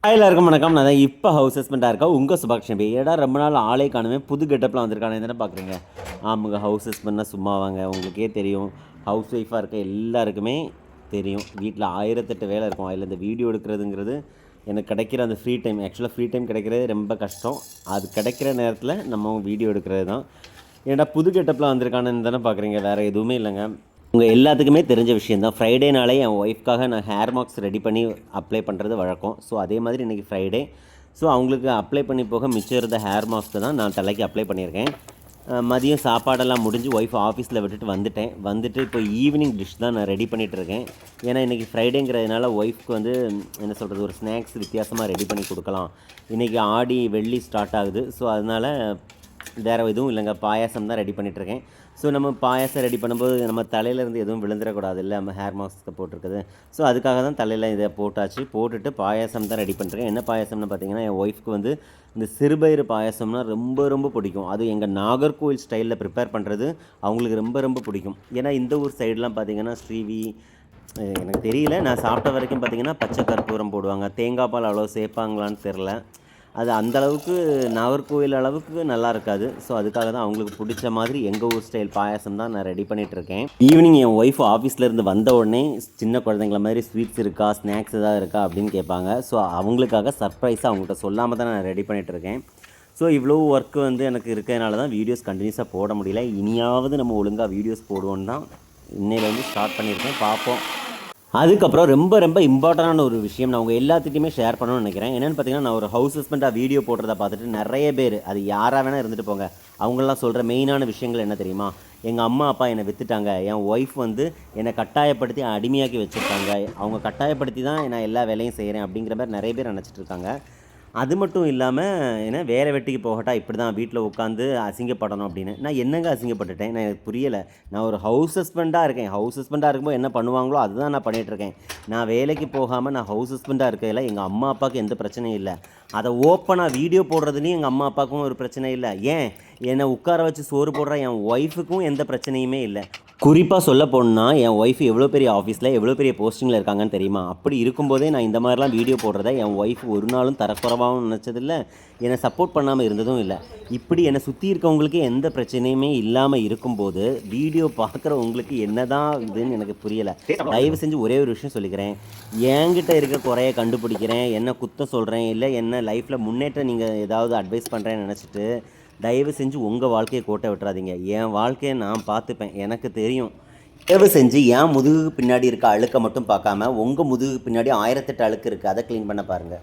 எல்லாருக்கும் வணக்கம். நான் தான் இப்போ ஹவுஸ் ஹஸ்பண்டாக இருக்கேன். உங்கள் சுபாக்ஷன் பே. ஏடா ரொம்ப நாள் ஆளே காணுமே, புது கெட்டப்லாம் வந்திருக்கானே தானே பார்க்குறீங்க. ஆமாங்க, ஹவுஸ் ஹஸ்பண்ட்னா சும்மாவாங்க, உங்களுக்கே தெரியும். ஹவுஸ் ஒய்ஃபாக இருக்க எல்லாருக்குமே தெரியும். வீட்டில் 1008 வேலை இருக்கும். அதில் இந்த வீடியோ எடுக்கிறதுங்கிறது எனக்கு கிடைக்கிற அந்த ஃப்ரீ டைம். ஆக்சுவலாக ஃப்ரீ டைம் கிடைக்கிறது ரொம்ப கஷ்டம். அது கிடைக்கிற நேரத்தில் நம்ம வீடியோ எடுக்கிறது தான். ஏன்டா புது கெட்டப்லாம் வந்திருக்கானு தானே பார்க்குறீங்க, வேறு எதுவுமே இல்லைங்க. உங்கள் எல்லாத்துக்குமே தெரிஞ்ச விஷயந்தான். ஃப்ரைடேனாலே என் ஒய்ஃப்காக நான் ஹேர் மார்க்ஸ் ரெடி பண்ணி அப்ளை பண்ணுறது வழக்கம். ஸோ அதே மாதிரி இன்றைக்கி ஃப்ரைடே. ஸோ அவங்களுக்கு அப்ளை பண்ணி போக மிச்சம் இருந்த ஹேர் மாஸ்க்கு தான் நான் தலைக்கு அப்ளை பண்ணியிருக்கேன். மதியம் சாப்பாடெல்லாம் முடிஞ்சு ஒய்ஃப் ஆஃபீஸில் விட்டுட்டு வந்துட்டு இப்போ ஈவினிங் டிஷ் தான் நான் ரெடி பண்ணிகிட்ருக்கேன். ஏன்னா இன்றைக்கி ஃப்ரைடேங்கிறதுனால ஒய்ஃப்க்கு வந்து என்ன சொல்கிறது, ஒரு ஸ்நாக்ஸ் வித்தியாசமாக ரெடி பண்ணி கொடுக்கலாம். இன்றைக்கி ஆடி வெள்ளி ஸ்டார்ட் ஆகுது. ஸோ அதனால் வேறு எதுவும் இல்லைங்க, பாயாசம் தான் ரெடி பண்ணிகிட்ருக்கேன். ஸோ நம்ம பாயாசம் ரெடி பண்ணும்போது நம்ம தலையிலேருந்து எதுவும் விழுந்துடக்கூடாது இல்லை, நம்ம ஹேர் மாஸ்க்கு போட்டிருக்குது. ஸோ அதுக்காக தான் தலையில் இதை போட்டுட்டு பாயாசம் தான் ரெடி பண்ணிருக்கேன். என்ன பாயாசம்னு பார்த்தீங்கன்னா, என் ஒய்ஃப்க்கு வந்து இந்த சிறுபயிறு பாயாசம்னா ரொம்ப ரொம்ப பிடிக்கும். அது எங்கள் நாகர்கோவில் ஸ்டைலில் ப்ரிப்பேர் பண்ணுறது அவங்களுக்கு ரொம்ப ரொம்ப பிடிக்கும். ஏன்னா இந்த ஊர் சைடெலாம் பார்த்திங்கன்னா ஸ்ரீவி எனக்கு தெரியல, நான் சாப்பிட்ட வரைக்கும் பார்த்திங்கன்னா பச்சை கற்பூரம் போடுவாங்க, தேங்காய் பால் அவ்வளோ சேர்ப்பாங்களான்னு தெரில. அது அந்தளவுக்கு நாகர்கோவில் அளவுக்கு நல்லா இருக்காது. ஸோ அதுக்காக தான் அவங்களுக்கு பிடிச்ச மாதிரி எங்கள் ஊர் ஸ்டைல் பாயாசம் தான் நான் ரெடி பண்ணிகிட்ருக்கேன். ஈவினிங் என் ஒய்ஃப் ஆஃபீஸ்லேருந்து வந்த உடனே சின்ன குழந்தைங்கள மாதிரி ஸ்வீட்ஸ் இருக்கா, ஸ்நாக்ஸ் எதாவது இருக்கா அப்படின்னு கேட்பாங்க. ஸோ அவங்களுக்காக சர்ப்ரைஸாக அவங்கள்ட்ட சொல்லாமல் தான் நான் ரெடி பண்ணிகிட்ருக்கேன். ஸோ இவ்வளோ ஒர்க்கு வந்து எனக்கு இருக்கிறதுனால தான் வீடியோஸ் கண்டினியூஸாக போட முடியல. இனியாவது நம்ம ஒழுங்காக வீடியோஸ் போடுவோன்னு தான் இன்னையிலேருந்து ஸ்டார்ட் பண்ணியிருக்கேன். பார்ப்போம். அதுக்கப்புறம் ரொம்ப ரொம்ப இம்பார்ட்டண்டான ஒரு விஷயம் நான் உங்கள் எல்லாத்துட்டையுமே ஷேர் பண்ணணும்னு நினைக்கிறேன். என்னென்னு பார்த்தீங்கன்னா, நான் ஒரு ஹவுஸ் ஹஸ்பண்டாக வீடியோ போடுறத பார்த்துட்டு நிறைய பேர், அது யாராக வேணால் இருந்துட்டு போங்க, அவங்களெலாம் சொல்கிற மெயினான விஷயங்கள் என்ன தெரியுமா? எங்கள் அம்மா அப்பா என்னை விற்றுட்டாங்க, என் ஒய்ஃப் வந்து என்னை கட்டாயப்படுத்தி அடிமையாக்கி வச்சுருக்காங்க, அவங்க கட்டாயப்படுத்தி தான் நான் எல்லா வேலையும் செய்கிறேன் அப்படிங்கிற மாதிரி நிறைய பேர் நினச்சிட்டு இருக்காங்க. அது மட்டும் இல்லாமல் ஏன்னா வேலை வெட்டிக்கு போகட்டா இப்படி தான் வீட்டில் உட்காந்து அசிங்கப்படணும் அப்படின்னு. நான் என்னங்க அசிங்கப்பட்டுட்டேன்? நான் எனக்கு புரியலை. நான் ஒரு ஹவுஸ் ஹஸ்பண்டாக இருக்கேன். ஹவுஸ் ஹஸ்பண்டாக இருக்கும்போது என்ன பண்ணுவாங்களோ அதுதான் நான் பண்ணிகிட்ருக்கேன். நான் வேலைக்கு போகாமல் நான் ஹவுஸ் ஹஸ்பண்டாக இருக்கையில் எங்கள் அம்மா அப்பாவுக்கு எந்த பிரச்சனையும் இல்லை. அதை ஓப்பனாக வீடியோ போடுறதுலேயும் எங்கள் அம்மா அப்பாவுக்கும் ஒரு பிரச்சனை இல்லை. ஏன் என்னை உட்கார வச்சு சோறு போடுற என் ஒய்ஃபுக்கும் எந்த பிரச்சனையுமே இல்லை. குறிப்பாக சொல்ல போனால் என் ஒய்ஃப் எவ்வளோ பெரிய ஆஃபீஸில் எவ்வளோ பெரிய போஸ்டிங்கில் இருக்காங்கன்னு தெரியுமா? அப்படி இருக்கும்போதே நான் இந்த மாதிரிலாம் வீடியோ போடுறத என் ஒய்ஃப் ஒரு நாளும் தரக்குறைவாகவும் நினச்சதில்லை, என்னை சப்போர்ட் பண்ணாமல் இருந்ததும் இல்லை. இப்படி என்னை சுற்றி இருக்கவங்களுக்கு எந்த பிரச்சனையுமே இல்லாமல் இருக்கும்போது வீடியோ பார்க்குறவங்களுக்கு என்ன தான் இதுன்னு எனக்கு புரியலை. தயவு செஞ்சு ஒரே ஒரு விஷயம் சொல்லிக்கிறேன், என்கிட்ட இருக்க குறைய கண்டுபிடிக்கிறேன், என்ன குத்தம் சொல்கிறேன், இல்லை என்ன லைஃப்பில் முன்னேற்றம் நீங்கள் ஏதாவது அட்வைஸ் பண்ணுறேன்னு நினச்சிட்டு தயவு செஞ்சு உங்கள் வாழ்க்கையை கோட்டை விட்டுறாதீங்க. என் வாழ்க்கையை நான் பார்த்துப்பேன், எனக்கு தெரியும். தயவு செஞ்சு என் முதுகுக்கு பின்னாடி இருக்க அழுக்கை மட்டும் பார்க்காம உங்கள் முதுகுக்கு பின்னாடி 1008 அழுக்கு இருக்குது, அதை க்ளீன் பண்ண பாருங்கள்.